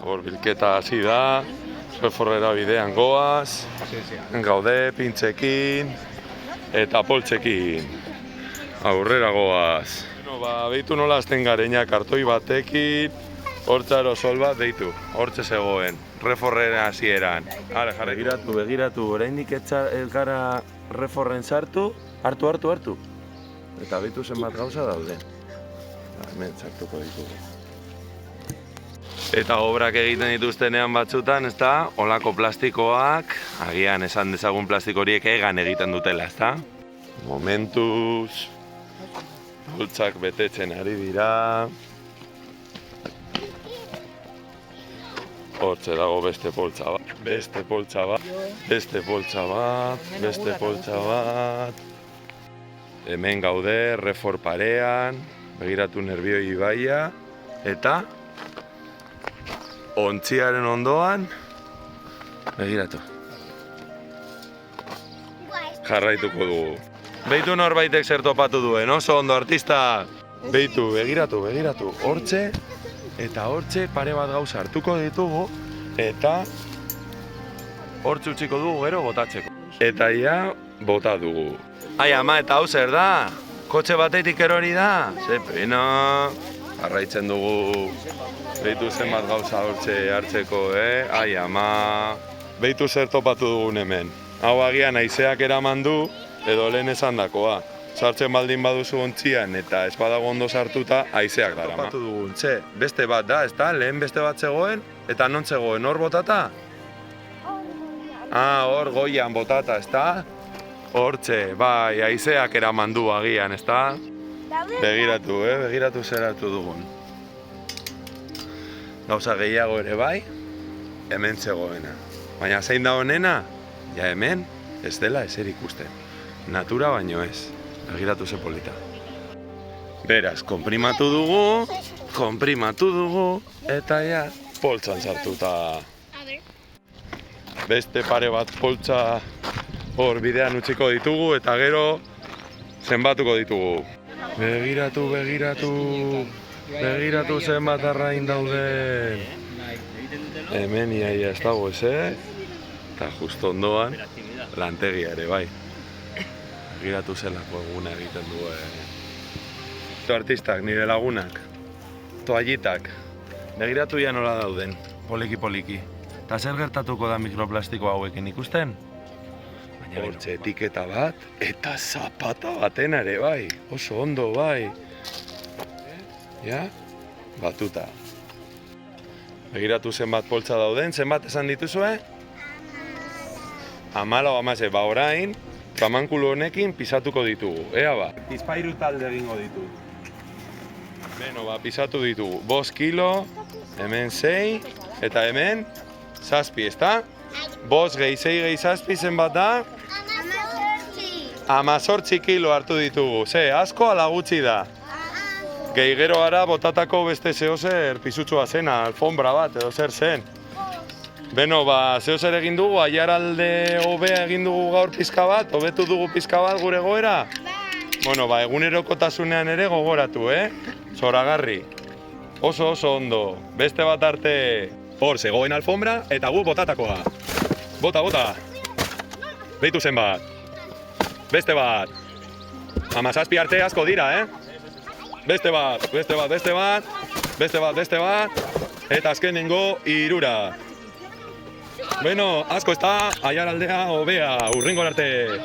Hor bilketa hasi da, Reforrera bidean goaz, gaude pintzekin eta poltsekin. Aurrera goaz. Beitu nola azten gareina kartoi batekin, hortzaro sol bat deitu, hortze zegoen, Reforrera hasieran. Hara, jarri. Begiratu, oraindik elkara Reforren sartu, hartu. Eta beitu zenbat gauza daude. Hemen sartuko ditugu. Eta obrak egiten dituztenean batzutan, ezta, olako plastikoak, agian esan dezagun plastiko horiek egan egiten dutela, ezta? Momentuz, poltsak betetzen ari dira. Hortze dago beste poltsa bat, beste poltsa bat. Hemen gaude, Refor parean, begiratu Nerbioi ibaia, eta ontziaren ondoan, begiratu. Jarraituko dugu. Beitu norbaitek zer topatu duen, oso ondo artista. Beitu, begiratu. Hortze eta hortze pare bat gauza hartuko ditugu eta hortze utziko dugu gero botatzeko. Eta ja, bota dugu. Ai ama, eta hau zer da? Kotxe batetik erori da? Ze pena. Jarraitzen dugu. Beitu zenbat gauza hortze hartzeko, Ai ama. Beitu zer topatu dugun hemen. Hau agian haizeak eraman du, edo lehen esandakoa. Sartzen baldin baduzu ontzian eta ez badago ondo sartuta, haizeak darama. Topatu dugun, beste bat da, ezta? Lehen beste bat zegoen, eta non zegoen, hor botata? Hor goian botata, ezta? Hortxe, bai, haizeak eraman du agian, ezta? Begiratu zer hartu dugun. Gauza gehiago ere bai, hemen zegoena. Baina zein da honena? Ja hemen ez dela ezer ikusten. Natura baino ez. Begiratu ze polita. Beraz, konprimatu dugu, eta ja, poltsan sartuta. Beste pare bat poltsa hor bidean utziko ditugu, eta gero zenbatuko ditugu. Begiratu zenbat arrain dauden. Hemen iaia ez dago eta justo ondoan lantegia ere bai. Begiratu zelako eguna egiten duen. Artistak, nire lagunak, toallitak, begiratu ja nola dauden, poliki. Eta zer gertatuko da mikroplastiko hauekin ikusten? Hortxe etiketa bat, eta zapata baten ere bai, oso ondo bai. Ja, batuta. Begiratu zenbat poltsa dauden, zenbat esan dituzue? 14, ba orain, kamankulu honekin pisatuko ditugu, ea ba. Bizpairu talde egingo ditugu. Beno, ba, pisatu ditugu. 5 kilo, hemen 6, eta hemen 7, ezta? 5 gehi 6 gehi 7 zenbat da? 18 kilo hartu ditugu. Ze, asko ala gutxi da? Gehi gero ara botatako beste zehozer pisutsua zena, alfombra bat edo zer zen. Beno, ba, zehozer egin dugu, aiaralde hobea egin dugu gaur pizka bat, hobetu dugu pizka bat gure goera? Bueno, ba, egunerokotasunean ere gogoratu, Zoragarri. Oso ondo. Beste bat arte. Hor, zegoen alfombra eta gu botatakoa. Bota. Beitu zenbat. Beste bat. 17 arte asko dira, Beste bat. Eta azkenengo 3. Bueno, asko ez da, aiaraldea hobea, hurrengo arte.